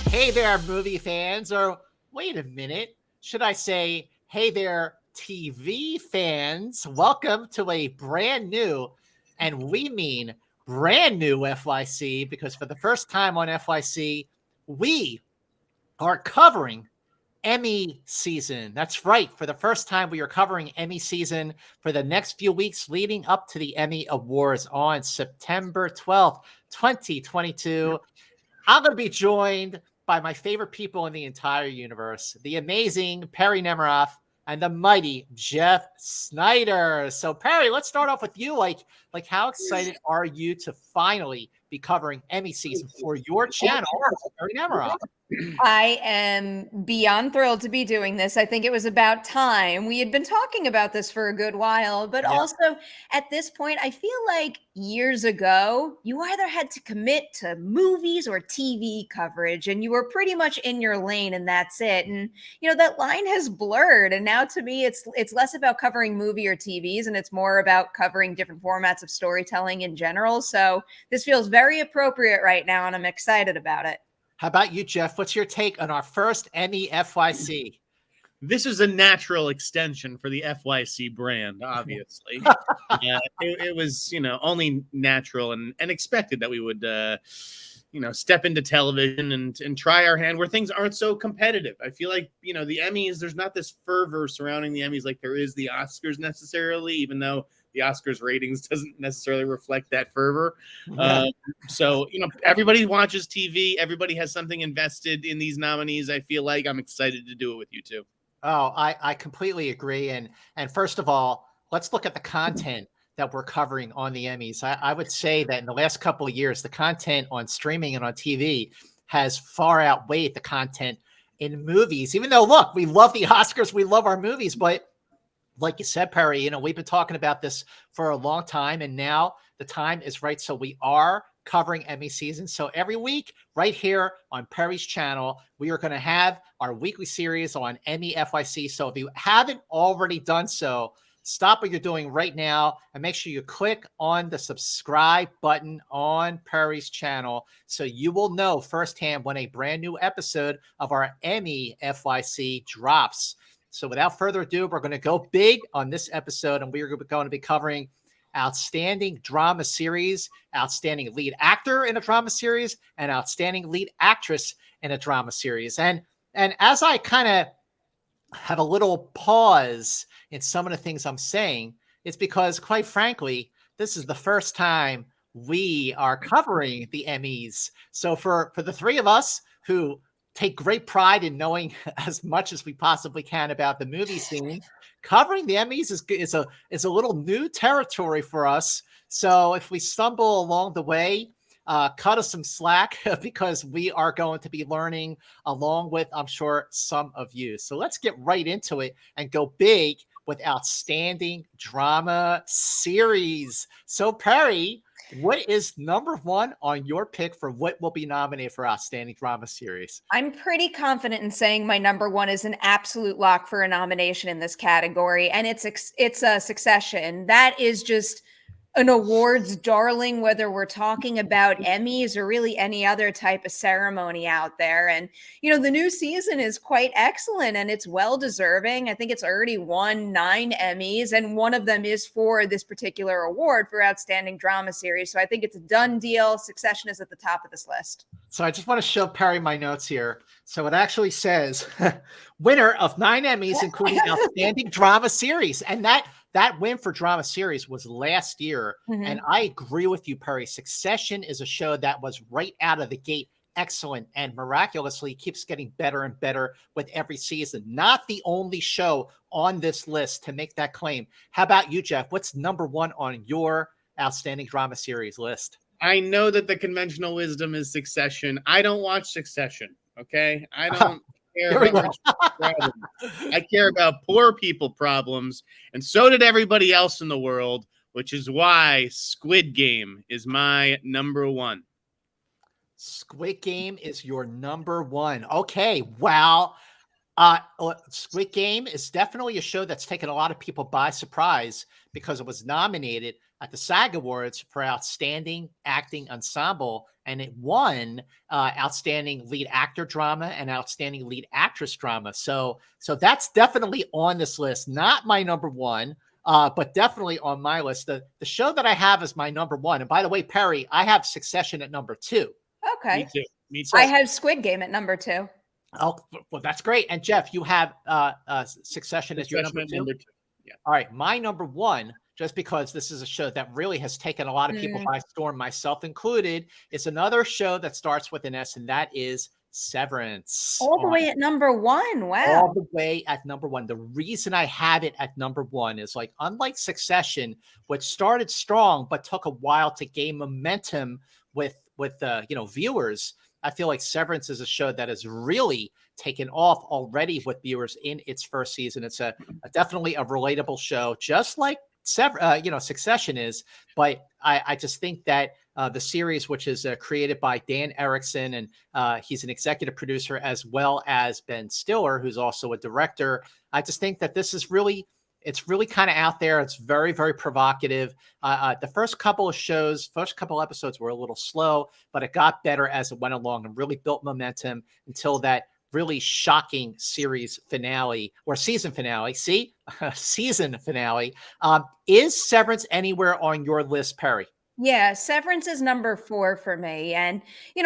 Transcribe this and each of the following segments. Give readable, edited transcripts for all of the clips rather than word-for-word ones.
Hey there, movie fans, or wait a minute, should I say, hey there, TV fans? Welcome to a brand new, and we mean brand new FYC, because for the first time on FYC, we are covering Emmy season. That's right. For the first time, we are covering Emmy season for the next few weeks leading up to the Emmy Awards on September 12th, 2022. I'm going to be joined by my favorite people in the entire universe, the amazing Perri Nemiroff and the mighty Jeff Snyder. So, Perri, let's start off with you. Like, how excited are you to finally be covering Emmy season for your channel, Perri Nemiroff? I am beyond thrilled to be doing this. I think it was about time. We had been talking about this for a good while, but also at this point, I feel like years ago, you either had to commit to movies or TV coverage, and you were pretty much in your lane, and that's it. And that line has blurred, and now to me, it's less about covering movie or TVs, and it's more about covering different formats of storytelling in general. So this feels very appropriate right now, and I'm excited about it. How about you, Jeff? What's your take on our first Emmy FYC? This is a natural extension for the FYC brand, obviously. It was, only natural and expected that we would, step into television and try our hand where things aren't so competitive. I feel like, the Emmys, there's not this fervor surrounding the Emmys like there is the Oscars necessarily, even though the Oscars ratings doesn't necessarily reflect that fervor. So, everybody watches TV. Everybody has something invested in these nominees. I feel like I'm excited to do it with you too. Oh, I completely agree. And first of all, let's look at the content that we're covering on the Emmys. I would say that in the last couple of years, the content on streaming and on TV has far outweighed the content in movies. Even though, look, we love the Oscars, we love our movies, but like you said, Perri, we've been talking about this for a long time, and now the time is right. So we are covering Emmy season. So every week right here on Perri's channel, we are going to have our weekly series on Emmy FYC. So if you haven't already done so, stop what you're doing right now and make sure you click on the subscribe button on Perri's channel so you will know firsthand when a brand new episode of our Emmy FYC drops. So without further ado, we're going to go big on this episode, and we are going to be covering outstanding drama series, outstanding lead actor in a drama series, and outstanding lead actress in a drama series. And as I kind of have a little pause in some of the things I'm saying, it's because, quite frankly, this is the first time we are covering the Emmys. So for the three of us who take great pride in knowing as much as we possibly can about the movie scene, covering the Emmys is a little new territory for us. So if we stumble along the way, cut us some slack because we are going to be learning along with, I'm sure, some of you. So let's get right into it and go big with outstanding drama series. So Perri, what is number one on your pick for what will be nominated for outstanding drama series? I'm pretty confident in saying my number one is an absolute lock for a nomination in this category, and it's Succession. That is just an awards darling, whether we're talking about Emmys or really any other type of ceremony out there. And, the new season is quite excellent and it's well deserving. I think it's already won 9 Emmys, and one of them is for this particular award for outstanding drama series. So I think it's a done deal. Succession is at the top of this list. So I just want to show Perri my notes here. So it actually says winner of 9 Emmys, including outstanding drama series. And that win for drama series was last year. Mm-hmm. And I agree with you, Perri. Succession is a show that was right out of the gate excellent and miraculously keeps getting better and better with every season. Not the only show on this list to make that claim. How about you, Jeff? What's number one on your outstanding drama series list? I know that the conventional wisdom is Succession. I don't watch Succession, okay? I don't care about problems. I care about poor people problems, and so did everybody else in the world, which is why Squid Game is my number one. Squid Game is your number one. Okay, well, Squid Game is definitely a show that's taken a lot of people by surprise because it was nominated at the SAG Awards for Outstanding Acting Ensemble, and it won Outstanding Lead Actor Drama and Outstanding Lead Actress Drama. So that's definitely on this list. Not my number one, but definitely on my list. The show that I have as my number one, and by the way, Perri, I have Succession at number two. Okay. Me too. Me too. I have Squid Game at number 2. Oh, well, that's great. And Jeff, you have Succession as your number two? Yeah. All right. My number one, just because this is a show that really has taken a lot of people by storm, myself included, is another show that starts with an S, and that is Severance. All the way at number 1. Wow. All the way at number 1. The reason I have it at number 1 is, like, unlike Succession, which started strong but took a while to gain momentum with viewers, I feel like Severance is a show that has really taken off already with viewers in its first season. It's definitely a relatable show, just like Succession is. But I just think that the series, which is created by Dan Erickson, and he's an executive producer, as well as Ben Stiller, who's also a director. I just think that this is really kind of out there. It's very, very provocative. The first couple episodes were a little slow, but it got better as it went along and really built momentum until that really shocking series finale or season finale. Season finale. Is Severance anywhere on your list, Perri? Yeah, Severance is number 4 for me. And,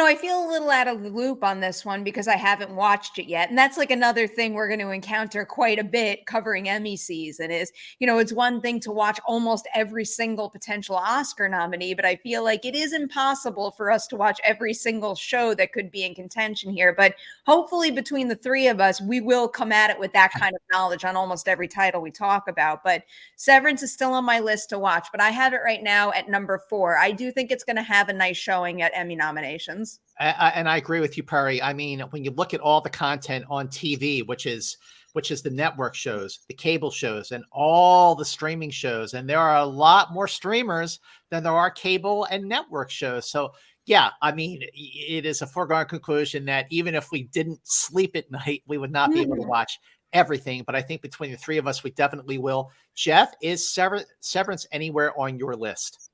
I feel a little out of the loop on this one because I haven't watched it yet. And that's like another thing we're going to encounter quite a bit covering Emmy season is, it's one thing to watch almost every single potential Oscar nominee, but I feel like it is impossible for us to watch every single show that could be in contention here. But hopefully between the 3 of us, we will come at it with that kind of knowledge on almost every title we talk about. But Severance is still on my list to watch, but I have it right now at number 4. I do think it's going to have a nice showing at Emmy nominations. And I agree with you, Perri. I mean, when you look at all the content on TV, which is the network shows, the cable shows, and all the streaming shows, and there are a lot more streamers than there are cable and network shows. So, yeah, I mean, it is a foregone conclusion that even if we didn't sleep at night, we would not be able to watch everything. But I think between the 3 of us, we definitely will. Jeff, is Severance anywhere on your list?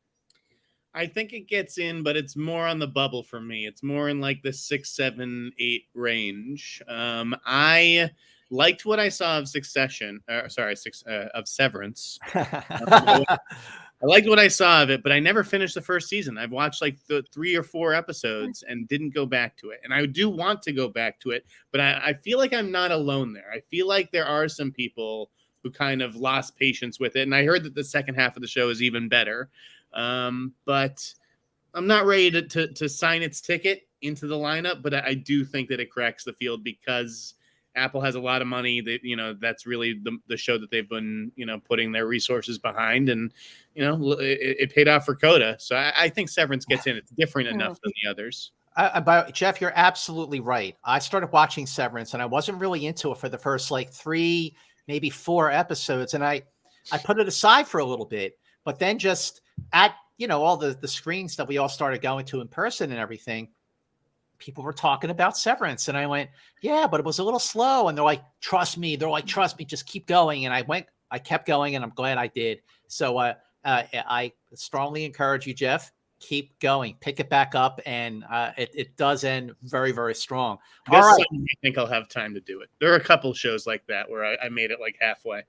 I think it gets in, but it's more on the bubble for me. It's more in like the 6, 7, 8 range. I liked what I saw of of Severance. I liked what I saw of it, but I never finished the first season. I've watched like the 3 or 4 episodes and didn't go back to it. And I do want to go back to it, but I feel like I'm not alone there. I feel like there are some people who kind of lost patience with it. And I heard that the second half of the show is even better. But I'm not ready to sign its ticket into the lineup, but I do think that it cracks the field because Apple has a lot of money. That that's really the show that they've been putting their resources behind, and it paid off for Coda. So I think Severance gets in. It's different enough than the others. But Jeff, you're absolutely right. I started watching Severance, and I wasn't really into it for the first 3, maybe 4 episodes, and I put it aside for a little bit. But then just at, all the screens that we all started going to in person and everything, people were talking about Severance. And I went, yeah, but it was a little slow. And they're like, trust me. Just keep going. And I kept going, and I'm glad I did. So I strongly encourage you, Jeff, keep going, pick it back up. And it does end very, very strong. All right. I think I'll have time to do it. There are a couple shows like that where I made it like halfway.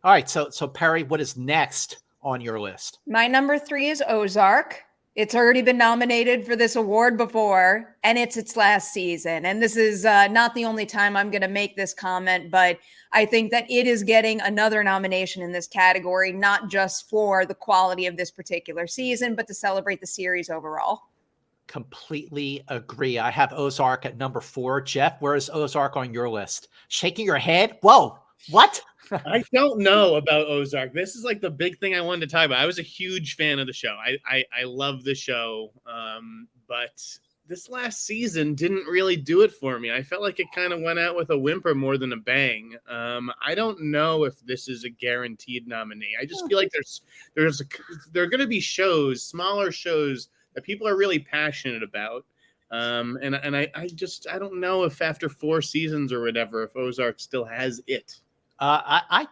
All right. So Perri, what is next on your list? My number 3 is Ozark. It's already been nominated for this award before, and it's its last season. And this is not the only time I'm going to make this comment, but I think that it is getting another nomination in this category, not just for the quality of this particular season, but to celebrate the series overall. Completely agree. I have Ozark at number 4. Jeff, where is Ozark on your list? Shaking your head? Whoa, what? I don't know about Ozark. This is like the big thing I wanted to talk about. I was a huge fan of the show. I love the show, but this last season didn't really do it for me. I felt like it kind of went out with a whimper more than a bang. I don't know if this is a guaranteed nominee. I just feel like there are going to be shows, smaller shows that people are really passionate about. And I don't know if after 4 seasons or whatever, if Ozark still has it. I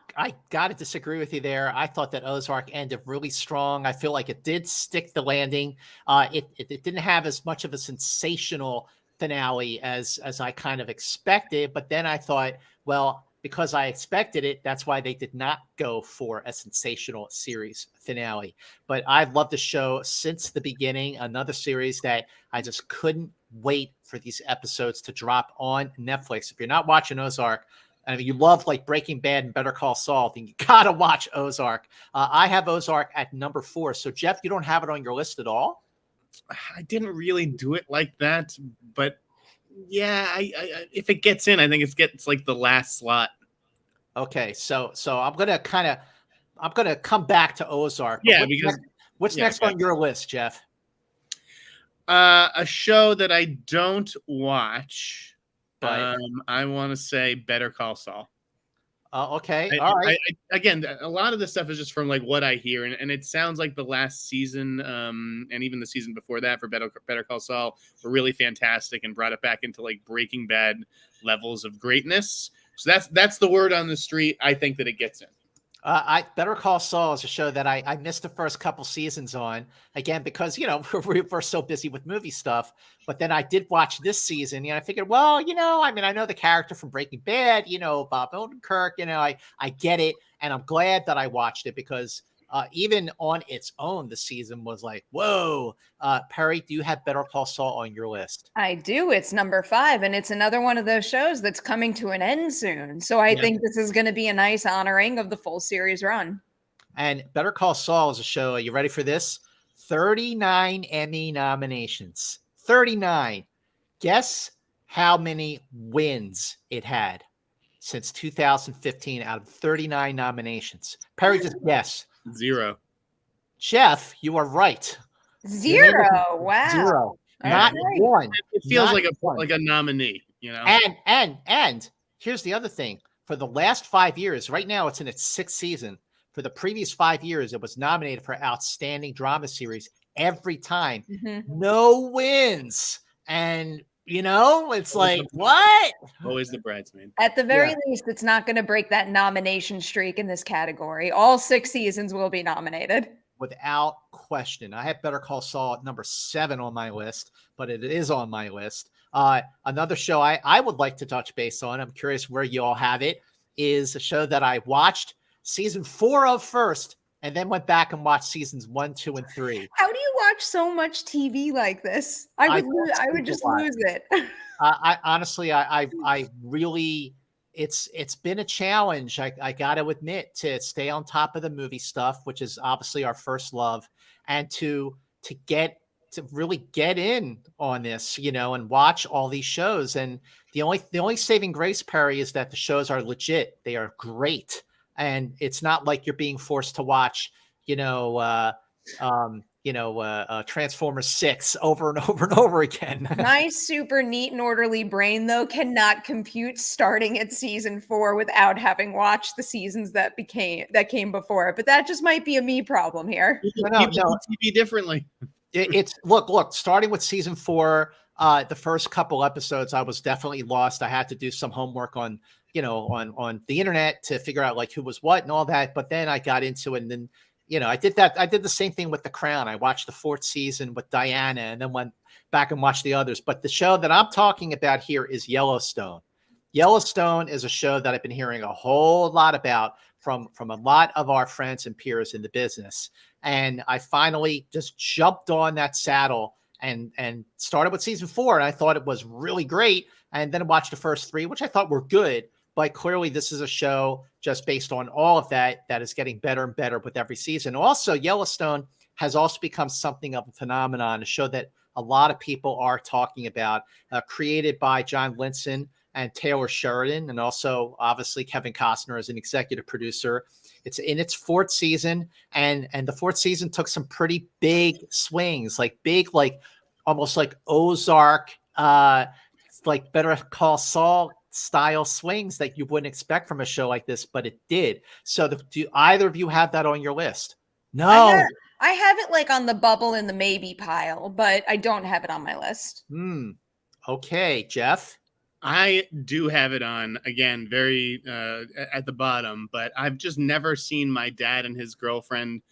got to disagree with you there. I thought that Ozark ended really strong. I feel like it did stick the landing. It didn't have as much of a sensational finale as I kind of expected. But then I thought, well, because I expected it, that's why they did not go for a sensational series finale. But I've loved the show since the beginning. Another series that I just couldn't wait for these episodes to drop on Netflix. If you're not watching Ozark, and if you love like Breaking Bad and Better Call Saul, then you gotta watch Ozark. I have Ozark at number 4. So Jeff, you don't have it on your list at all? I didn't really do it like that, but yeah, I if it gets in, I think it gets like the last slot. Okay, so I'm gonna come back to Ozark. Yeah, what's next on your list, Jeff? A show that I don't watch. But I want to say Better Call Saul. Okay, all right. Again, a lot of this stuff is just from like what I hear, and it sounds like the last season, and even the season before that for Better Call Saul were really fantastic and brought it back into like Breaking Bad levels of greatness. So that's the word on the street. I think that it gets in. Better Call Saul is a show that I missed the first couple seasons on, again, because, we're so busy with movie stuff. But then I did watch this season, and I figured, well, I know the character from Breaking Bad, Bob Odenkirk, I get it. And I'm glad that I watched it because even on its own, the season was like, whoa. Perri, do you have Better Call Saul on your list? I do. It's number 5, and it's another one of those shows that's coming to an end soon. So I think this is going to be a nice honoring of the full series run. And Better Call Saul is a show. Are you ready for this? 39 Emmy nominations. 39. Guess how many wins it had since 2015 out of 39 nominations? Perri, just guess. 0. Jeff, you are right. 0. Wow. 0. Not right. 1. It feels Not like a nominee, And here's the other thing. For the last 5 years, right now it's in its 6th season. For the previous 5 years, it was nominated for Outstanding Drama Series every time. Mm-hmm. No wins. And it's like, what? Always the bridesmaid. At the very least, it's not going to break that nomination streak in this category. All 6 seasons will be nominated. Without question. I have Better Call Saul at number 7 on my list, but it is on my list. Another show I would like to touch base on, I'm curious where you all have it, is a show that I watched season 4 of first, and then went back and watched seasons 1, 2, and 3. How do you watch so much TV like this? I would just lose it. I honestly, I really, it's been a challenge. I got to admit, to stay on top of the movie stuff, which is obviously our first love, and to really get in on this, and watch all these shows. And the only saving grace, Perri, is that the shows are legit. They are great. And it's not like you're being forced to watch, Transformers 6 over and over and over again. My super neat and orderly brain, though, cannot compute starting at season 4 without having watched the seasons that came before it. But that just might be a me problem here. No. TV differently. It's look, starting with season 4, the first couple episodes, I was definitely lost. I had to do some homework on the internet to figure out like who was what and all that. But then I got into it, and then, I did that. I did the same thing with The Crown. I watched the 4th season with Diana and then went back and watched the others. But the show that I'm talking about here is Yellowstone. Yellowstone is a show that I've been hearing a whole lot about from a lot of our friends and peers in the business. And I finally just jumped on that saddle and started with season 4. And I thought it was really great. And then I watched the first 3, which I thought were good. But clearly this is a show, just based on all of that is getting better and better with every season. Also, Yellowstone has also become something of a phenomenon, a show that a lot of people are talking about, created by John Linson and Taylor Sheridan, and also obviously Kevin Costner as an executive producer. It's in its 4th season, and the 4th season took some pretty big swings, like almost like Ozark, like Better Call Saul style swings that you wouldn't expect from a show like this, but it did. So do either of you have that on your list? No. I have it like on the bubble in the maybe pile, but I don't have it on my list. Okay, Jeff. I do have it on, again, very at the bottom, but I've just never seen my dad and his girlfriend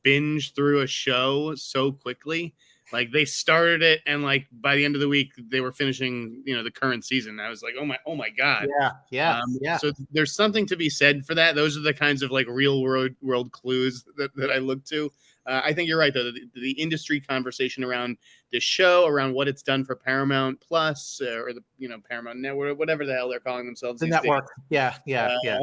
binge through a show so quickly. Like, they started it, and like by the end of the week they were finishing, the current season. I was like, oh my god. Yeah. So there's something to be said for that. Those are the kinds of like real world clues that I look to. I think you're right, though. The industry conversation around this show, around what it's done for Paramount Plus, or the Paramount Network, whatever the hell they're calling themselves The these network. days. Yeah.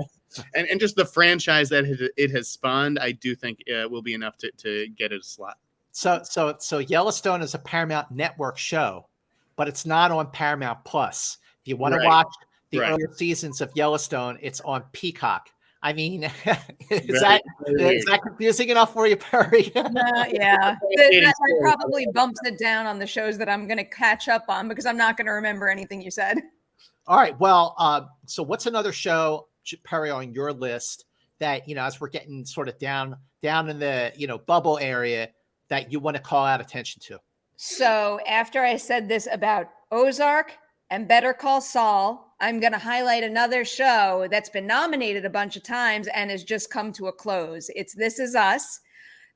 And just the franchise that it has spawned, I do think will be enough to get it a slot. So Yellowstone is a Paramount Network show, but it's not on Paramount Plus. If you want to watch the earlier seasons of Yellowstone, it's on Peacock. I mean, is that confusing enough for you, Perri? Yeah. That probably bumps it down on the shows that I'm going to catch up on, because I'm not going to remember anything you said. All right. Well, so what's another show, Perri, on your list that, as we're getting sort of down in the, bubble area, that you want to call out attention to? So after I said this about Ozark and Better Call Saul, I'm going to highlight another show that's been nominated a bunch of times and has just come to a close. It's This Is Us.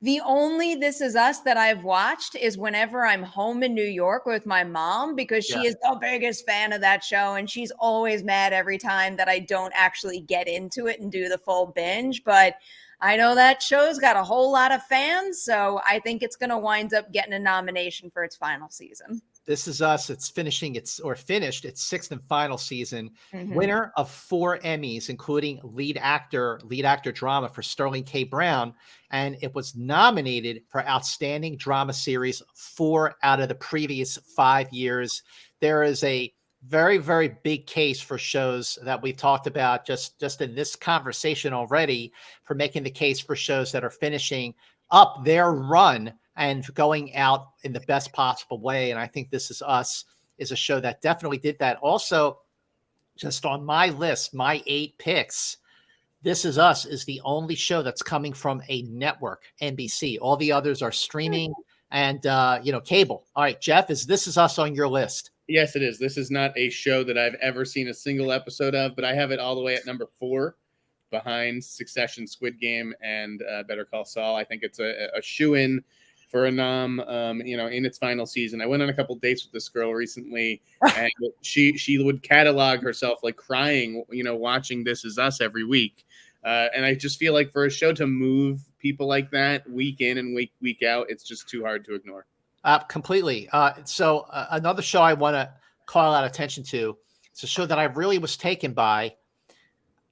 The only This Is Us that I've watched is whenever I'm home in New York with my mom, because she is the biggest fan of that show, and she's always mad every time that I don't actually get into it and do the full binge. But I know that show's got a whole lot of fans, so I think it's going to wind up getting a nomination for its final season. This Is Us. It's finished its sixth and final season. Winner of 4 Emmys, including lead actor drama for Sterling K. Brown, and it was nominated for Outstanding Drama Series 4 out of the previous 5 years. There is a very, very big case for shows that we've talked about just in this conversation already, for making the case for shows that are finishing up their run and going out in the best possible way. And I think This Is Us is a show that definitely did that. Also, just on my list, my 8 picks, This Is Us is the only show that's coming from a network, NBC. All the others are streaming and, cable. All right, Jeff, is This Is Us on your list? Yes, it is. This is not a show that I've ever seen a single episode of, but I have it all the way at number 4, behind Succession, Squid Game, and Better Call Saul. I think it's a shoo-in for a nom, in its final season. I went on a couple dates with this girl recently, and she would catalog herself like crying, watching This Is Us every week. And I just feel like for a show to move people like that week in and week out, it's just too hard to ignore. Completely. So another show I want to call out attention to, it's a show that I really was taken by,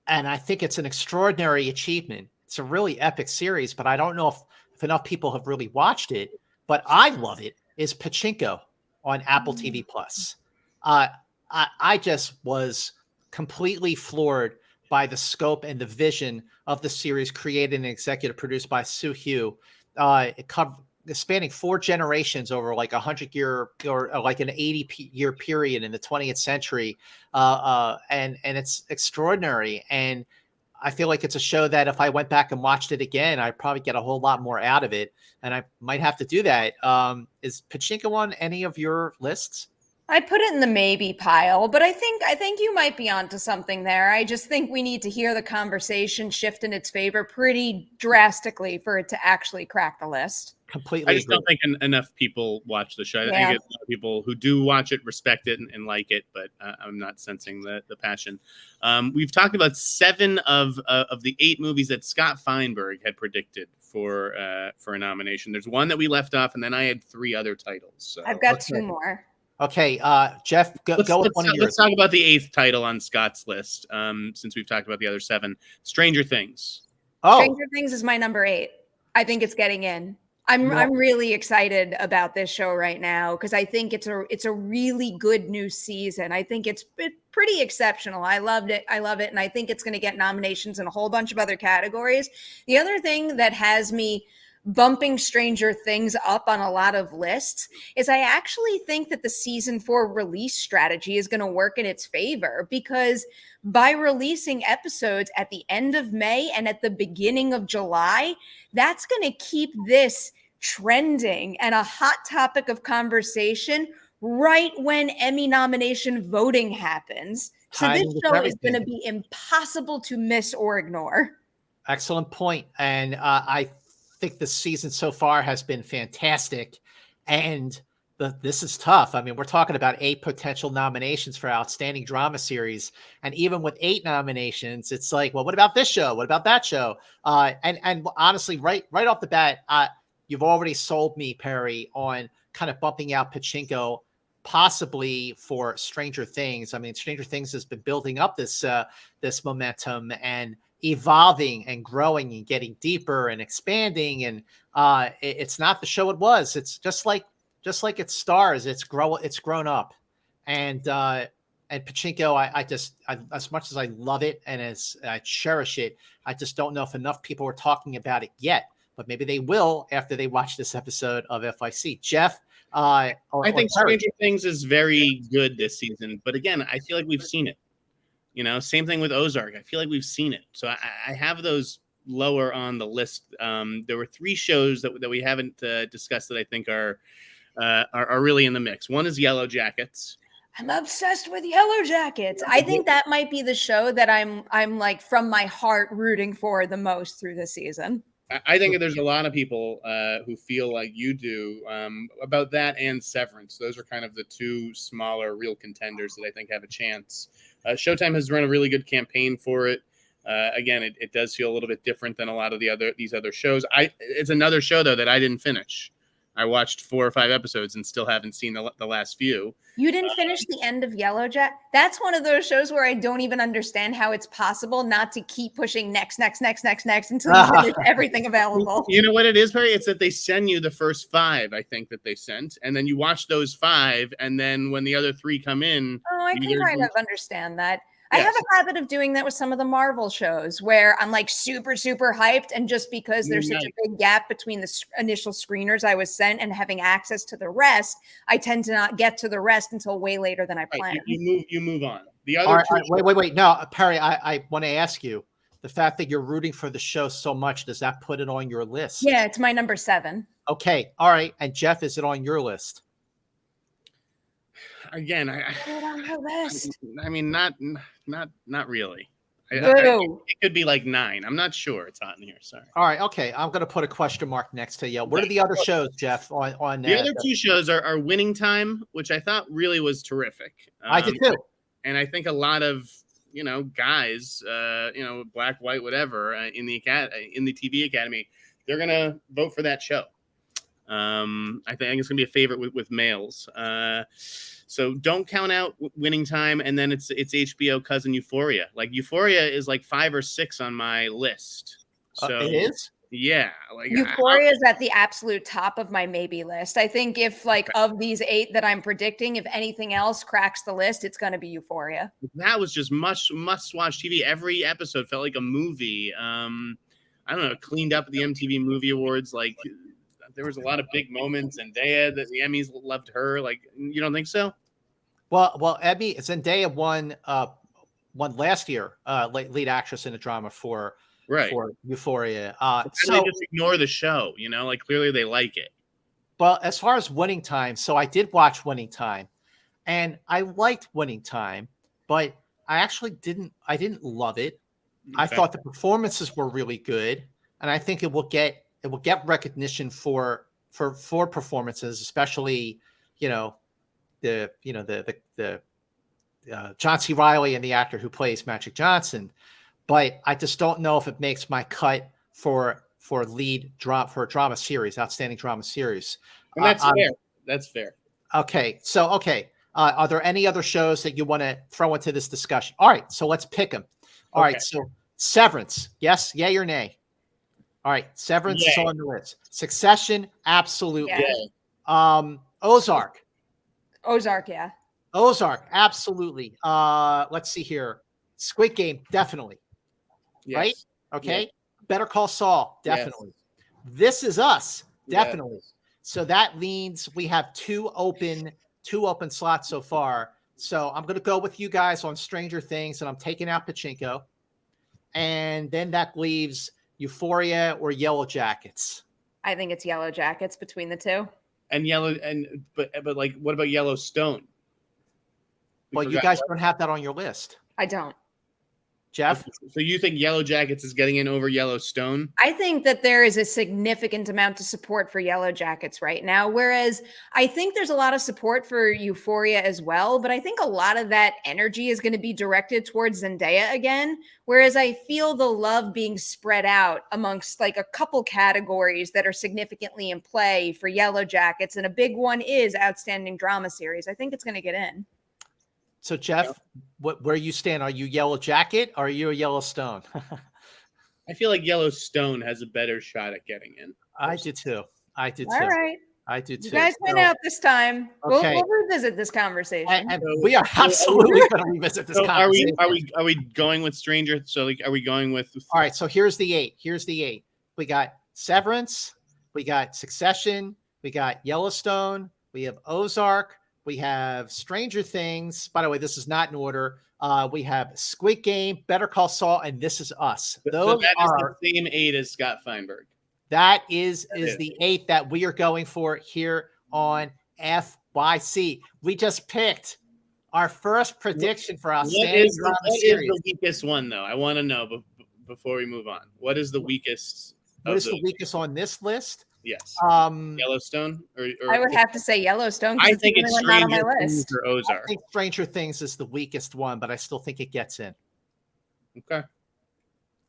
and I think it's an extraordinary achievement. It's a really epic series, but I don't know if enough people have really watched it, but I love it, is Pachinko on Apple TV Plus. I just was completely floored by the scope and the vision of the series, created and executive produced by Sue Hugh. Spanning 4 generations over like 100-year or like an 80-year period in the 20th century. And it's extraordinary. And I feel like it's a show that if I went back and watched it again, I'd probably get a whole lot more out of it. And I might have to do that. Is Pachinko on any of your lists? I put it in the maybe pile, but I think you might be onto something there. I just think we need to hear the conversation shift in its favor pretty drastically for it to actually crack the list. Completely. I just don't think enough people watch the show. I think it's a lot of people who do watch it, respect it, and like it, but I'm not sensing the passion. We've talked about 7 of the 8 movies that Scott Feinberg had predicted for a nomination. There's one that we left off, and then I had 3 other titles. So I've got 2 more. Okay, Jeff, go with one of yours. Let's talk about the 8th title on Scott's list, since we've talked about the other 7. Stranger Things. Stranger Things is my number 8. I think it's getting in. I'm really excited about this show right now, because I think it's a really good new season. I think it's pretty exceptional. I love it, and I think it's going to get nominations in a whole bunch of other categories. The other thing that has me bumping Stranger Things up on a lot of lists is I actually think that the season 4 release strategy is going to work in its favor, because by releasing episodes at the end of May and at the beginning of July, that's going to keep this trending and a hot topic of conversation right when Emmy nomination voting happens. So this Timing is show is going everything. to be impossible to miss or ignore. Excellent point. And I think the season so far has been fantastic. And this is tough. I mean, we're talking about 8 potential nominations for Outstanding Drama Series. And even with 8 nominations, it's like, well, what about this show? What about that show? And honestly, right off the bat, you've already sold me, Perri, on kind of bumping out Pachinko possibly for Stranger Things. I mean, Stranger Things has been building up this momentum and evolving and growing and getting deeper and expanding. And it's not the show it was. It's just like its stars. It's grown up. And Pachinko, I as much as I love it and as I cherish it, I just don't know if enough people are talking about it yet. But maybe they will after they watch this episode of FIC. Jeff, I think Stranger Things is very good this season, but again, I feel like we've seen it. Same thing with Ozark. I feel like we've seen it, so I have those lower on the list. There were 3 shows that we haven't discussed that I think are really in the mix. One is Yellow Jackets. I'm obsessed with Yellow Jackets. I think that might be the show that I'm like from my heart rooting for the most through the season. I think there's a lot of people who feel like you do about that and Severance. Those are kind of the 2 smaller real contenders that I think have a chance. Showtime has run a really good campaign for it. Again, it does feel a little bit different than a lot of these other shows. It's another show though that I didn't finish. I watched 4 or 5 episodes and still haven't seen the last few. You didn't finish the end of Yellow Jack? That's one of those shows where I don't even understand how it's possible not to keep pushing next until you finish everything available. You know what it is, Perri? It's that they send you the first 5, I think, that they sent, and then you watch those 5, and then when the other 3 come in... Oh, I can kind of understand that. Yes. I have a habit of doing that with some of the Marvel shows where I'm like super, super hyped. And just because there's such a big gap between the initial screeners I was sent and having access to the rest, I tend to not get to the rest until way later than I planned. You move on. The other wait. No, Perri, I want to ask you, the fact that you're rooting for the show so much, does that put it on your list? Yeah, it's my number 7. Okay. All right. And Jeff, is it on your list? Again, I mean, not really. It could be like 9. I'm not sure. It's not in here. Sorry. All right. Okay. I'm going to put a question mark next to you. What are the other shows, Jeff? On the other 2 shows are Winning Time, which I thought really was terrific. I did too. And I think a lot of guys, black, white, whatever, in the TV Academy, they're gonna vote for that show. I think it's gonna be a favorite with males. So don't count out Winning Time, and then it's HBO cousin Euphoria. Like Euphoria is like 5 or 6 on my list. So it is. Yeah, like Euphoria is at the absolute top of my maybe list. I think if of these 8 that I'm predicting, if anything else cracks the list, it's going to be Euphoria. That was just must-watch TV. Every episode felt like a movie. I don't know, cleaned up at the MTV Movie Awards. Like there was a lot of big moments. Zendaya, the Emmys loved her. Like, you don't think so? Well, Emmy Zendaya won last year, lead actress in a drama for Euphoria. So they just ignore the show, like clearly they like it. Well, as far as Winning Time, so I did watch Winning Time, and I liked Winning Time, but I didn't love it. Okay. I thought the performances were really good, and I think it will get recognition for performances, especially the John C. Reilly and the actor who plays Magic Johnson. But I just don't know if it makes my cut for a drama series, outstanding drama series. And that's fair. That's fair. Okay. So, are there any other shows that you want to throw into this discussion? All right. So let's pick them. All right. So Severance. Yes. Yay or nay? All right. Severance is on the list. Succession. Absolutely. Yeah. Ozark. Yeah. Ozark. Absolutely. Let's see here. Squid Game. Definitely. Yes. Right? Okay. Yes. Better Call Saul. Definitely. Yes. This Is Us. Definitely. Yes. So that means we have two open slots so far. So I'm going to go with you guys on Stranger Things, and I'm taking out Pachinko. And then that leaves Euphoria or Yellow Jackets. I think it's Yellow Jackets between the two. And but like, what about Yellowstone? Well, you guys don't have that on your list. I don't. Jeff? So you think Yellow Jackets is getting in over Yellowstone? I think that there is a significant amount of support for Yellow Jackets right now, whereas I think there's a lot of support for Euphoria as well, but I think a lot of that energy is going to be directed towards Zendaya again, whereas I feel the love being spread out amongst like a couple categories that are significantly in play for Yellow Jackets, and a big one is Outstanding Drama Series. I think it's going to get in. So, Jeff, where you stand? Are you Yellow Jacket or are you a Yellowstone? I feel like Yellowstone has a better shot at getting in. I do too. All right. I do too. You guys went out this time. Okay. We'll revisit this conversation. And we are absolutely going to revisit this conversation. Are we going with Stranger? So, like, are we going with? All right. So here's the 8. We got Severance. We got Succession. We got Yellowstone. We have Ozark. We have Stranger Things. By the way, this is not in order. We have Squid Game, Better Call Saul, and This Is Us. Those are the same 8 as Scott Feinberg. That is the 8 that we are going for here on FYC. We just picked our first prediction for Outstanding Drama Series. What is the weakest one, though? I want to know before we move on. What is the weakest? What is the weakest on this list? Yes. Yellowstone? Or I would have to say Yellowstone. I think it's Stranger Things or Ozark. I think Stranger Things is the weakest one, but I still think it gets in.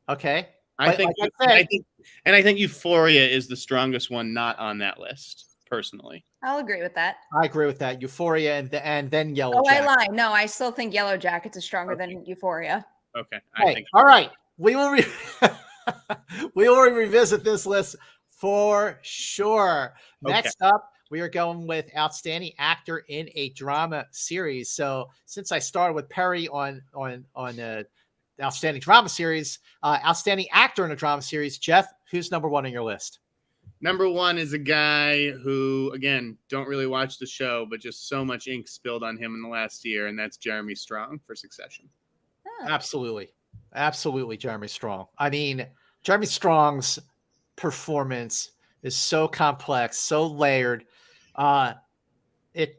Okay. I think Euphoria is the strongest one not on that list, personally. I'll agree with that. I agree with that. Euphoria and then Yellow Jackets. I lied. No, I still think Yellow Jackets is stronger than Euphoria. Okay. All right. We will we will revisit this list for sure. Next up, we are going with Outstanding Actor in a Drama Series. So since I started with Perri on Outstanding Drama Series, Outstanding Actor in a Drama Series, Jeff, who's number 1 on your list? Number 1 is a guy who, again, don't really watch the show, but just so much ink spilled on him in the last year, and that's Jeremy Strong for Succession. Oh. Absolutely, Jeremy Strong. I mean, Jeremy Strong's performance is so complex, so layered. He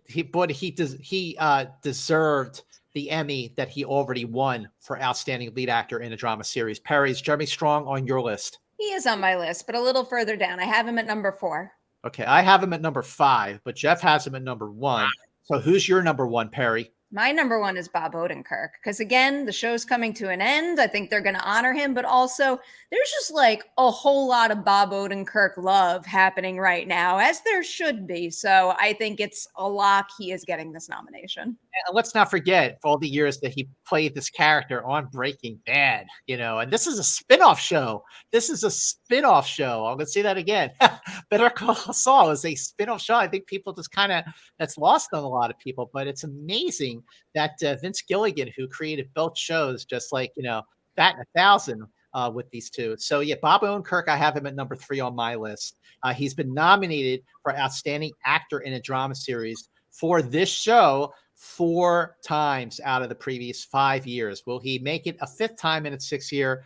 deserved the Emmy that he already won for Outstanding Lead Actor in a Drama Series. Perri, is Jeremy Strong on your list? He is on my list, but a little further down. I have him at number 4. Okay, I have him at number 5, but Jeff has him at number 1. So who's your number 1, Perri? My number 1 is Bob Odenkirk, because again, the show's coming to an end. I think they're going to honor him, but also there's just like a whole lot of Bob Odenkirk love happening right now, as there should be. So I think it's a lock. He is getting this nomination. And let's not forget for all the years that he played this character on Breaking Bad, and this is a spin-off show. I'm going to say that again. Better Call Saul is a spin-off show. I think people just that's lost on a lot of people, but it's amazing that Vince Gilligan, who created both shows, just like, batting 1,000 with these two. So yeah, Bob Odenkirk, I have him at number 3 on my list. He's been nominated for Outstanding Actor in a Drama Series for this show 4 times out of the previous 5 years. Will he make it a 5th time in its 6th year?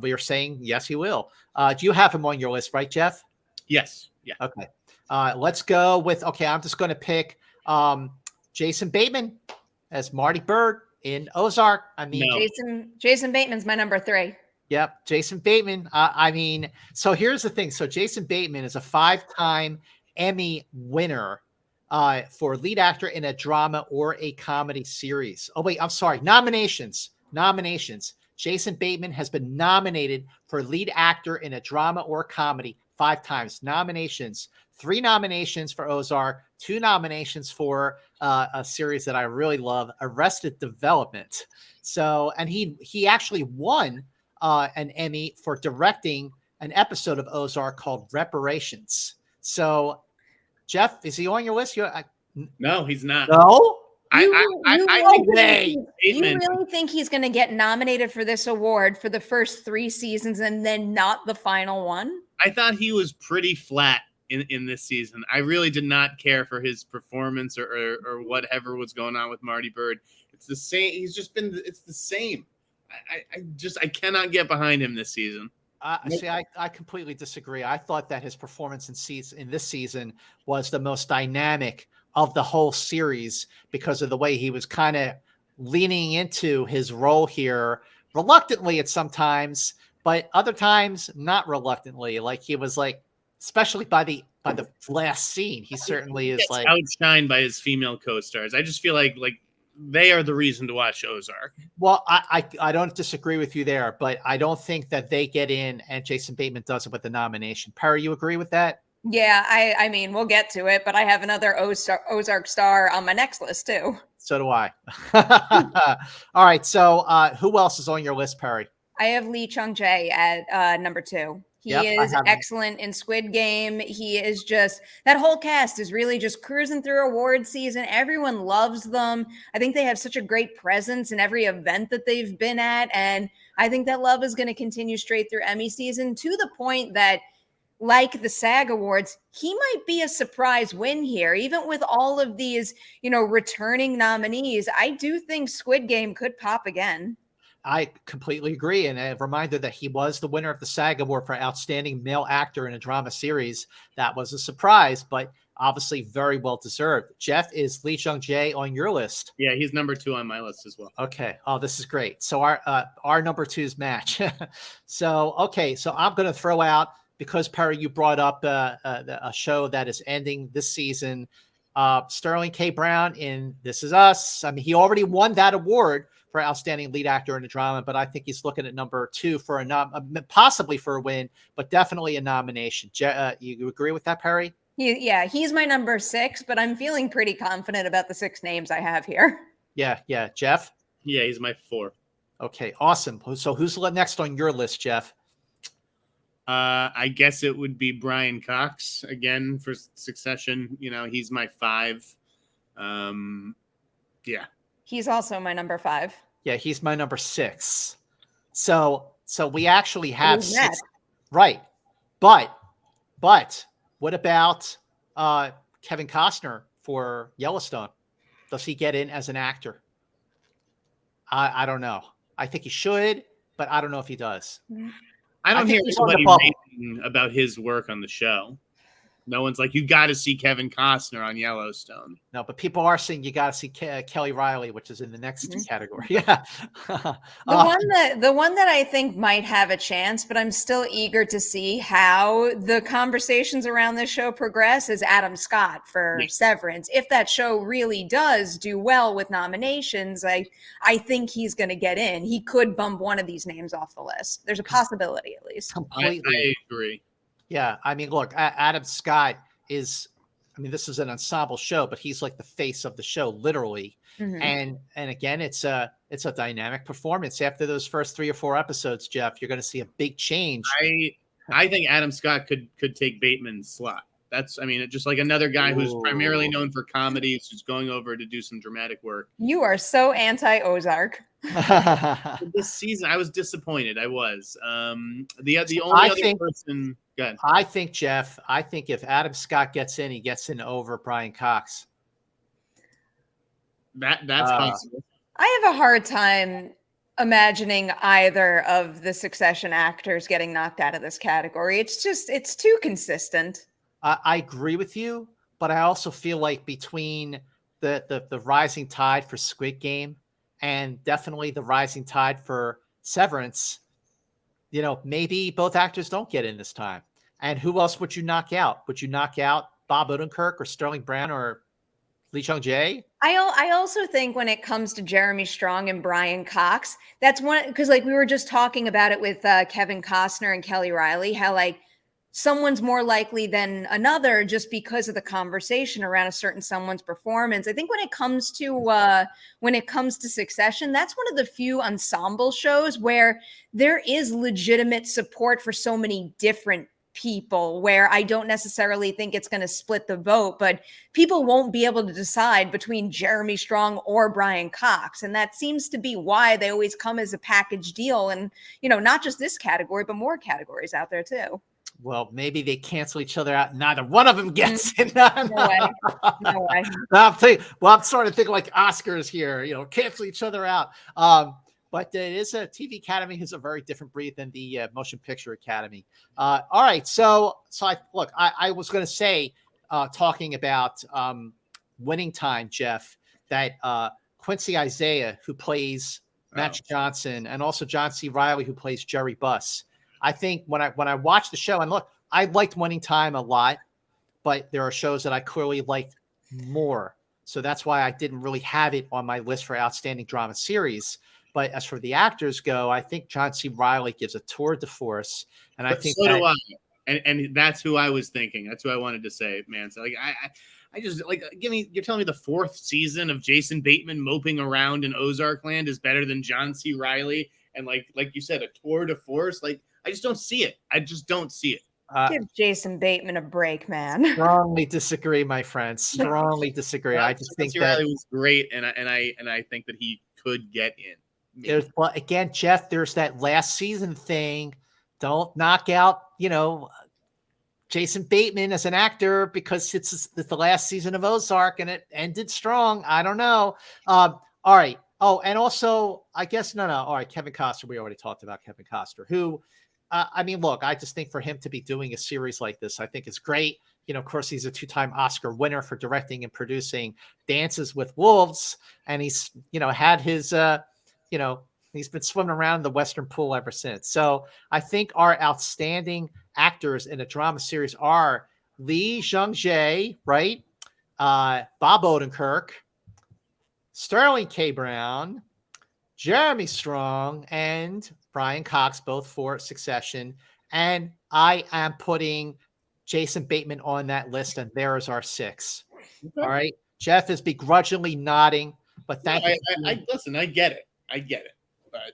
We are saying yes, he will. Do you have him on your list, right, Jeff? Yes. Yeah. Okay. Let's go with, I'm just going to pick Jason Bateman as Marty Bird in Ozark. Jason Bateman's my number 3. Yep, Jason Bateman. So here's the thing. So Jason Bateman is a 5-time Emmy winner for lead actor in a drama or a comedy series. Oh, wait, I'm sorry. Nominations. Jason Bateman has been nominated for lead actor in a drama or comedy 5 times. Nominations. 3 nominations for Ozark, 2 nominations for a series that I really love, Arrested Development. So, and he actually won an Emmy for directing an episode of Ozark called Reparations. So, Jeff, is he on your list? No, he's not. No? You really think he's going to get nominated for this award for the first 3 seasons and then not the final one? I thought he was pretty flat in this season. I really did not care for his performance or whatever was going on with Marty Bird. It's the same. It's the same. I cannot get behind him this season. See, I completely disagree. I thought that his performance in this season was the most dynamic of the whole series because of the way he was kind of leaning into his role here, reluctantly at sometimes, but other times not reluctantly. Like he was like, especially by the last scene, he certainly is like outshined by his female co-stars. I just feel like they are the reason to watch Ozark. Well, I don't disagree with you there, but I don't think that they get in and Jason Bateman does it with the nomination. Perri, you agree with that? Yeah, I mean, we'll get to it, but I have another Ozark star on my next list too. So do I. All right. So who else is on your list, Perri? I have Lee Chung-jae at number 2. He is excellent in Squid Game. He is just, that whole cast is really just cruising through award season. Everyone loves them. I think they have such a great presence in every event that they've been at. And I think that love is going to continue straight through Emmy season, to the point that, like the SAG Awards, he might be a surprise win here. Even with all of these, returning nominees, I do think Squid Game could pop again. I completely agree. And a reminder that he was the winner of the SAG Award for Outstanding Male Actor in a Drama Series. That was a surprise, but obviously very well deserved. Jeff, is Lee Chung-jae on your list? Yeah, he's number 2 on my list as well. Okay. Oh, this is great. So our number 2s match. So I'm going to throw out, because Perri, you brought up a show that is ending this season, Sterling K. Brown in This Is Us. I mean, he already won that award for Outstanding Lead Actor in a Drama, but I think he's looking at number 2 for possibly for a win, but definitely a nomination. You agree with that, Perri? He's my number 6, but I'm feeling pretty confident about the 6 names I have here. Yeah. Jeff? Yeah, he's my 4. Okay, awesome. So who's next on your list, Jeff? I guess it would be Brian Cox again for Succession. He's my 5. Yeah. He's also my number 5. Yeah, he's my number 6. So we actually have 6. Right. But what about Kevin Costner for Yellowstone? Does he get in as an actor? I don't know. I think he should, but I don't know if he does. I don't hear anybody raving about his work on the show. No one's like, you got to see Kevin Costner on Yellowstone. No, but people are saying you got to see Kelly Riley, which is in the next category. Yeah. The one that I think might have a chance, but I'm still eager to see how the conversations around this show progress, is Adam Scott for Severance. If that show really does do well with nominations, I think he's going to get in. He could bump one of these names off the list. There's a possibility, at least. Completely. I agree. Yeah, I mean, look, Adam Scott is, this is an ensemble show, but he's like the face of the show, literally. Mm-hmm. And again, it's a dynamic performance. After those first 3 or 4 episodes, Jeff, you're going to see a big change. I think Adam Scott could take Bateman's slot. That's, just like another guy who's primarily known for comedies, who's going over to do some dramatic work. You are so anti-Ozark. This season, I was disappointed. I was. The only other person. Go ahead. I think, Jeff, if Adam Scott gets in, he gets in over Brian Cox. That's possible. I have a hard time imagining either of the Succession actors getting knocked out of this category. It's too consistent. I agree with you, but I also feel like between the rising tide for Squid Game and definitely the rising tide for Severance, maybe both actors don't get in this time. And who else would you knock out? Would you knock out Bob Odenkirk or Sterling Brown or Lee Chung-jae? I also think when it comes to Jeremy Strong and Brian Cox, that's one, because we were just talking about it with Kevin Costner and Kelly Riley, how someone's more likely than another just because of the conversation around a certain someone's performance. I think when it comes to Succession, that's one of the few ensemble shows where there is legitimate support for so many different people, where I don't necessarily think it's going to split the vote, but people won't be able to decide between Jeremy Strong or Brian Cox. And that seems to be why they always come as a package deal. And, not just this category, but more categories out there too. Well, maybe they cancel each other out. Neither one of them gets it. No way. I'm starting to think like Oscars here, cancel each other out. but it is a TV Academy is a very different breed than the Motion Picture Academy. All right, so I was going to say, talking about Winning Time, Jeff, that Quincy Isaiah, who plays Magic Johnson, and also John C. Reilly, who plays Jerry Buss. I think when I watched the show, and look, I liked Winning Time a lot, but there are shows that I clearly liked more. So that's why I didn't really have it on my list for Outstanding Drama Series. But as for the actors go, I think John C. Reilly gives a tour de force. And I think so do I. And that's who I was thinking. That's who I wanted to say, man. So like I just like you're telling me the 4th season of Jason Bateman moping around in Ozark land is better than John C. Reilly, and like you said, a tour de force. Like I just don't see it. I just don't see it. Give Jason Bateman a break, man. Strongly disagree, my friend. Strongly disagree. I just think that Reilly was great, and I think that he could get in. Well, again, Jeff, there's that last season thing. Don't knock out, Jason Bateman as an actor because it's the last season of Ozark and it ended strong. I don't know. All right. Oh, and also, I guess no. All right, Kevin Costner. We already talked about Kevin Costner, who. I mean, look, I just think for him to be doing a series like this, I think is great. Of course, he's a 2-time Oscar winner for directing and producing Dances with Wolves. And he's, had his, he's been swimming around the Western pool ever since. So I think our outstanding actors in a drama series are Lee Jung-jae, right? Bob Odenkirk, Sterling K. Brown, Jeremy Strong, and Brian Cox, both for Succession. And I am putting Jason Bateman on that list, and there is our 6. Okay. All right. Jeff is begrudgingly nodding, but thank you. Listen, I get it. But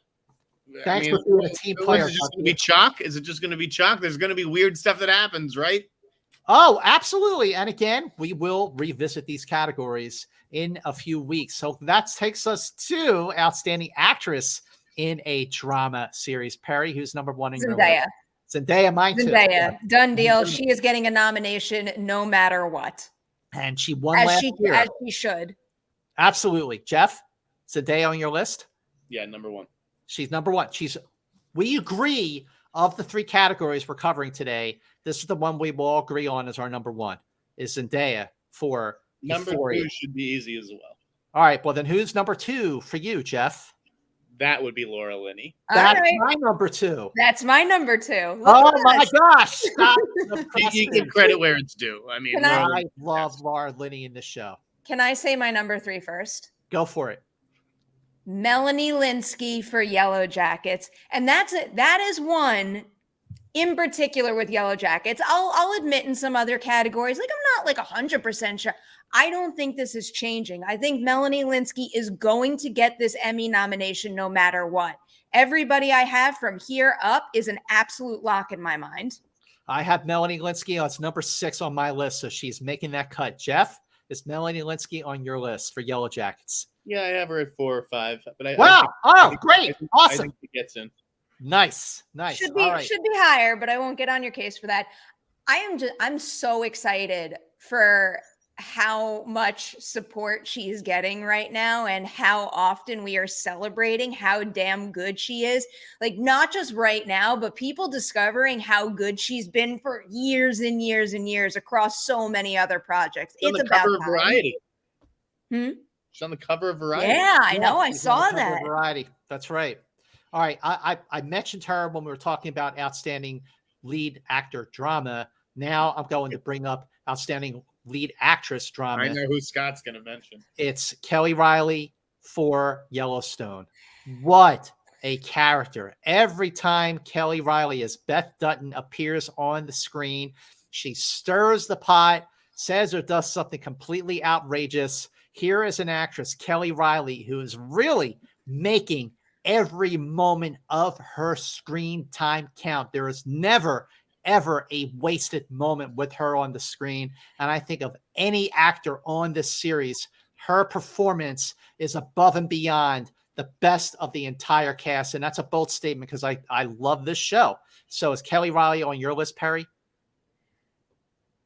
thanks for being a team player. Is it just going to be chalk? Is it just going to be chalk? There's going to be weird stuff that happens, right? Oh, absolutely. And again, we will revisit these categories in a few weeks. So that takes us to Outstanding Actress in a Drama Series. Perri, who's number 1 in your list? Zendaya, mine too. Zendaya, done deal. She is getting a nomination no matter what. And she won last year. As she should. Absolutely. Jeff, Zendaya on your list? Yeah, number 1. She's number 1. We agree of the 3 categories we're covering today. This is the one we will all agree on as our number 1 is Zendaya for number Euphoria. 2 should be easy as well. All right. Well, then who's number 2 for you, Jeff? That would be Laura Linney. That's my number 2. That's my number 2. Oh my gosh. You give credit where it's due. I mean, I love Laura Linney in this show. Can I say my number 3 first? Go for it. Melanie Lynskey for Yellow Jackets. And that is one in particular with Yellow Jackets. I'll admit in some other categories, like I'm not like 100% sure. I don't think this is changing. I think Melanie Lynskey is going to get this Emmy nomination no matter what. Everybody I have from here up is an absolute lock in my mind. I have Melanie Lynskey. It's number 6 on my list, so she's making that cut. Jeff, is Melanie Lynskey on your list for Yellow Jackets? Yeah, I have her at 4 or 5. But Great. Awesome. I think she gets in. Nice. Should be higher, but I won't get on your case for that. I'm so excited for how much support she's getting right now and how often we are celebrating how damn good she is. Like not just right now, but people discovering how good she's been for years and years and years across so many other projects. It's about cover of Variety. She's on the cover of Variety. Yeah, I know. I saw that. Variety. That's right. All right. I mentioned her when we were talking about Outstanding Lead Actor Drama. Now I'm going to bring up Outstanding Lead Actress Drama. I know who Scott's going to mention. It's Kelly Reilly for Yellowstone. What a character. Every time Kelly Reilly as Beth Dutton appears on the screen, she stirs the pot, says or does something completely outrageous. Here is an actress, Kelly Reilly, who is really making every moment of her screen time count. There is never, ever a wasted moment with her on the screen. And I think of any actor on this series, her performance is above and beyond the best of the entire cast. And that's a bold statement because I love this show. So is Kelly Reilly on your list, Perri?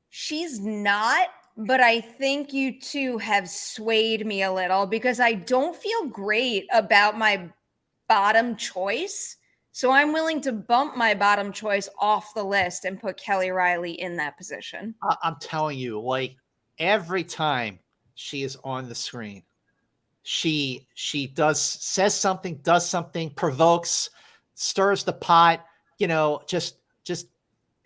She's not, but I think you two have swayed me a little because I don't feel great about bottom choice. So I'm willing to bump my bottom choice off the list and put Kelly Riley in that position. I'm telling you, like every time she is on the screen, she says something, does something, provokes, stirs the pot, just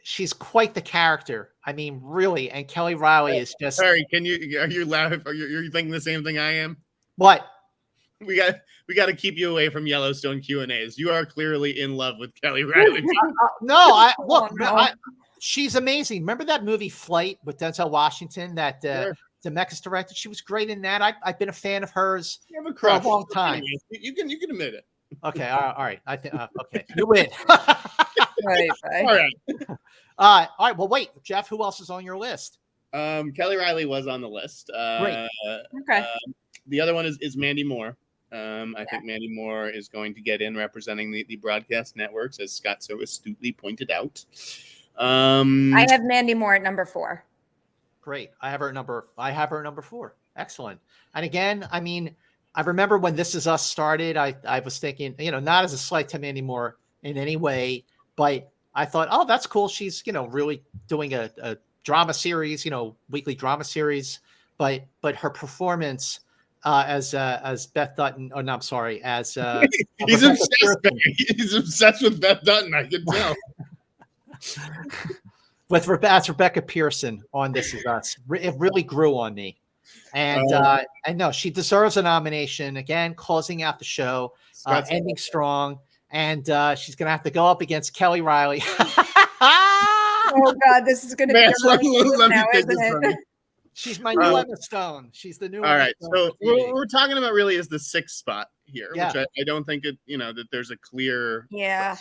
she's quite the character. I mean, really. And Kelly Riley is just Perri, are you laughing? Are you thinking the same thing I am? what? We got to keep you away from Yellowstone Q&As. You are clearly in love with Kelly Riley. No, Oh, no. She's amazing. Remember that movie Flight with Denzel Washington that Sure. Zemeckis directed? She was great in that. I've been a fan of hers You have a for a crush. long time. You can admit it. Okay, all right. I think okay, you win. Right. All right. All right. Well, wait, Jeff. Who else is on your list? Kelly Riley was on the list. Great. Okay. The other one is Mandy Moore. I think Mandy Moore is going to get in representing the broadcast networks, as Scott so astutely pointed out. I have Mandy Moore at number 4. Great. I have her at number 4. Excellent. And again, I mean, I remember when This Is Us started, I was thinking, not as a slight to Mandy Moore in any way, but I thought, oh, that's cool. She's, really doing a drama series, weekly drama series, but her performance as Beth Dutton, oh no, I'm sorry, as he's obsessed. He's obsessed with Beth Dutton. I can tell. With Rebecca Pearson on This Is Us, it really grew on me, and I know she deserves a nomination again, closing out the show, ending strong, and she's gonna have to go up against Kelly Riley. Oh God, this is going to be let me now, take isn't this it? from you. She's my new Emma Stone. She's the new. All right, so what we're talking about really is the 6th spot here, Yeah. which I don't think that there's a clear. Yeah.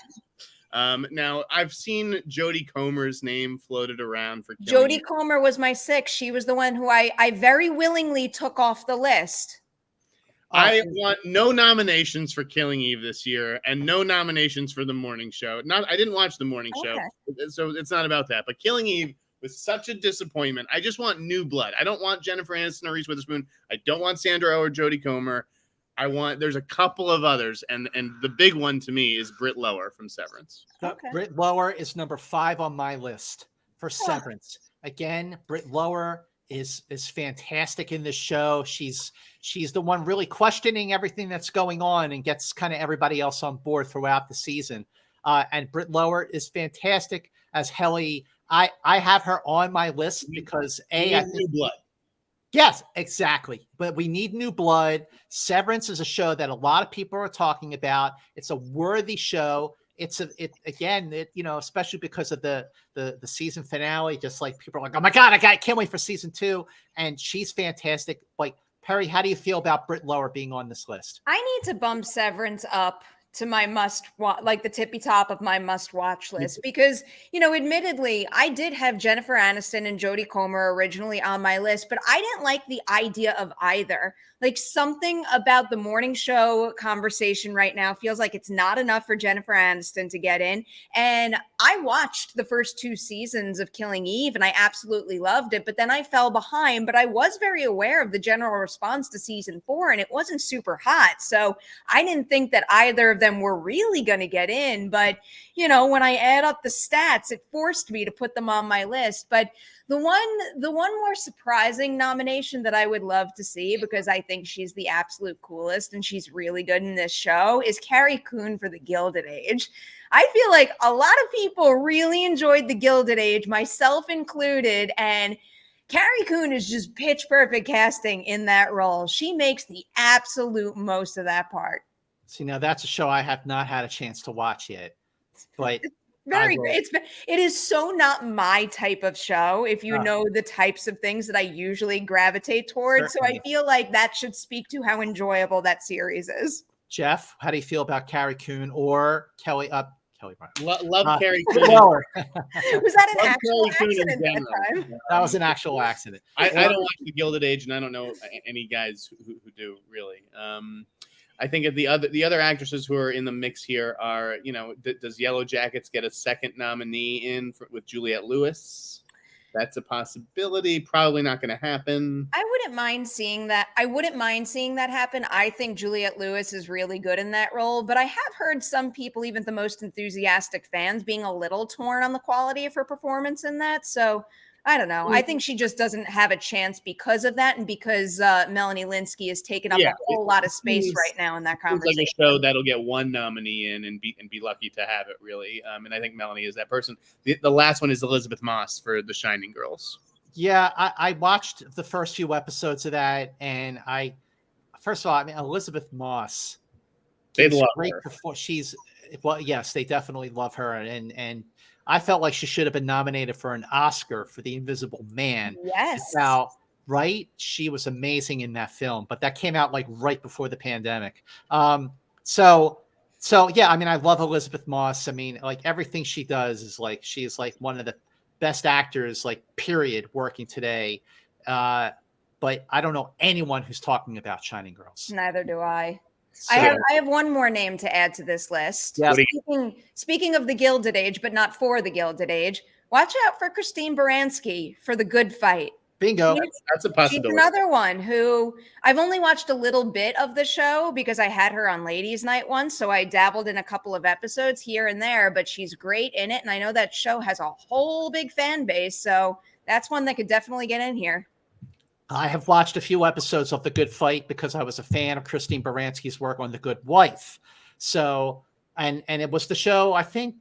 Now I've seen Jodie Comer's name floated around for Jodie Comer was my 6. She was the one who I very willingly took off the list. I want no nominations for Killing Eve this year, and no nominations for the morning show. I didn't watch the morning show, so it's not about that. But Killing Eve was such a disappointment. I just want new blood. I don't want Jennifer Aniston or Reese Witherspoon. I don't want Sandra Oh or Jodie Comer. There's a couple of others, and the big one to me is Britt Lower from Severance. Okay. Britt Lower is number 5 on my list for Severance. Again, Britt Lower is fantastic in this show. She's the one really questioning everything that's going on and gets kind of everybody else on board throughout the season. And Britt Lower is fantastic as Helly. I have her on my list because I think new blood. Yes, exactly. But we need new blood. Severance is a show that a lot of people are talking about. It's a worthy show. Especially because of the season finale, just like people are like, oh my God, I can't wait for season 2. And she's fantastic. Like, Perri, how do you feel about Britt Lower being on this list? I need to bump Severance up to my like the tippy top of my must watch list, because, admittedly, I did have Jennifer Aniston and Jodie Comer originally on my list, but I didn't like the idea of either. Like, something about the morning show conversation right now feels like it's not enough for Jennifer Aniston to get in. And I watched the first 2 seasons of Killing Eve and I absolutely loved it, but then I fell behind. But I was very aware of the general response to season 4 and it wasn't super hot. So I didn't think that either of them were really going to get in. But, when I add up the stats, it forced me to put them on my list. But the one more surprising nomination that I would love to see, because I think she's the absolute coolest and she's really good in this show, is Carrie Coon for the Gilded Age. I feel like a lot of people really enjoyed the Gilded Age, myself included, and Carrie Coon is just pitch perfect casting in that role. She makes the absolute most of that part. See, now that's a show I have not had a chance to watch yet, but very great. It is so not my type of show, if you know the types of things that I usually gravitate towards. Certainly. So I feel like that should speak to how enjoyable that series is. Jeff, how do you feel about Carrie Coon or Kelly? Kelly Bryan. Love Carrie Coon. Lower. Was that an actual accident that time? That was an actual accident. I don't watch the Gilded Age, and I don't know any guys who do really. I think the other actresses who are in the mix here are, does Yellow Jackets get a second nominee with Juliette Lewis? That's a possibility. Probably not going to happen. I wouldn't mind seeing that. I wouldn't mind seeing that happen. I think Juliette Lewis is really good in that role, but I have heard some people, even the most enthusiastic fans, being a little torn on the quality of her performance in that. So I don't know. I think she just doesn't have a chance because of that, and because Melanie Linsky has taken up a whole lot of space right now in that conversation. Like a show that'll get one nominee in and be lucky to have it, really. And I think Melanie is that person. The last one is Elizabeth Moss for The Shining Girls. Yeah, I watched the first few episodes of that, and first of all, I mean, Elizabeth Moss. They love her. Yes, they definitely love her, and I felt like she should have been nominated for an Oscar for The Invisible Man. Yes. Now, right? She was amazing in that film, but that came out like right before the pandemic. So yeah, I mean, I love Elizabeth Moss. I mean, like everything she does is like, she's like one of the best actors, like period, working today. But I don't know anyone who's talking about Shining Girls. Neither do I. So, I have one more name to add to this list. Yeah. Speaking of the Gilded Age, but not for the Gilded Age, watch out for Christine Baranski for The Good Fight. Bingo. That's a possibility. She's another one who I've only watched a little bit of the show because I had her on Ladies Night once. So I dabbled in a couple of episodes here and there, but she's great in it. And I know that show has a whole big fan base. So that's one that could definitely get in here. I have watched a few episodes of The Good Fight because I was a fan of Christine Baranski's work on The Good Wife. So, and it was the show, I think,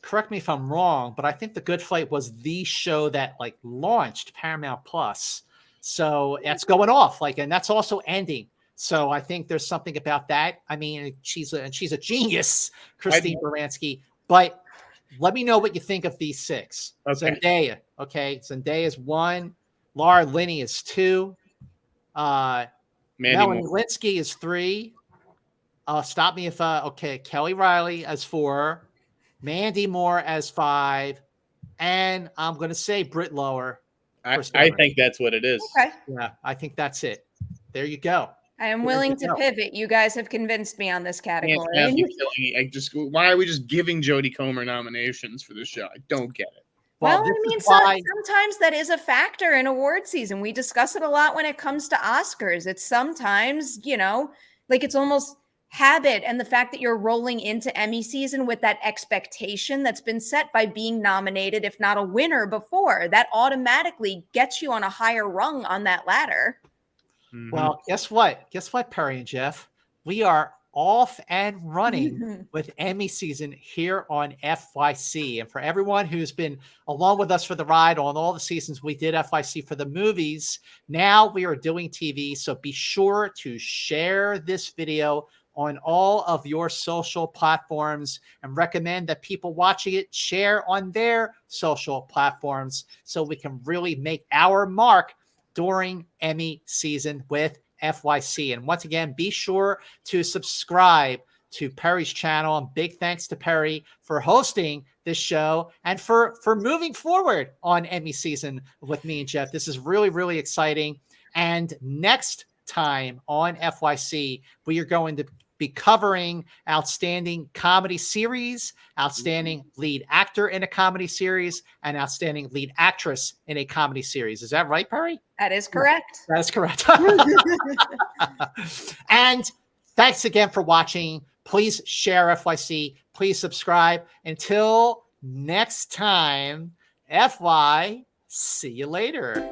correct me if I'm wrong, but I think The Good Fight was the show that like launched Paramount Plus. So that's going off, like, and that's also ending. So I think there's something about that. I mean, she's a genius, Christine Baranski. But let me know what you think of these six. Okay. Zendaya. Okay, Zendaya is 1. Laura Linney is 2. Melanie Linsky is 3. Stop me if okay. Kelly Riley as 4. Mandy Moore as 5. And I'm going to say Britt Lower. I think that's what it is. Okay. Yeah, I think that's it. There you go. I am willing to pivot. You guys have convinced me on this category. Why are we just giving Jodie Comer nominations for this show? I don't get it. Well, I mean, sometimes that is a factor in award season. We discuss it a lot when it comes to Oscars. It's sometimes, like it's almost habit, and the fact that you're rolling into Emmy season with that expectation that's been set by being nominated, if not a winner before, that automatically gets you on a higher rung on that ladder. Mm-hmm. Well, guess what? Guess what, Perri and Jeff? We are off and running with Emmy season here on FYC. And for everyone who's been along with us for the ride on all the seasons we did FYC for the movies, now we are doing TV. So be sure to share this video on all of your social platforms and recommend that people watching it share on their social platforms so we can really make our mark during Emmy season with FYC. And once again, be sure to subscribe to Perri's channel. And big thanks to Perri for hosting this show and for moving forward on Emmy season with me and Jeff. This is really, really exciting. And next time on FYC, we are going to be covering Outstanding Comedy Series, Outstanding Lead Actor in a Comedy Series, and Outstanding Lead Actress in a Comedy Series. Is that right, Perri? That is correct. That is correct. And thanks again for watching. Please share FYC. Please subscribe. Until next time, FY, see you later.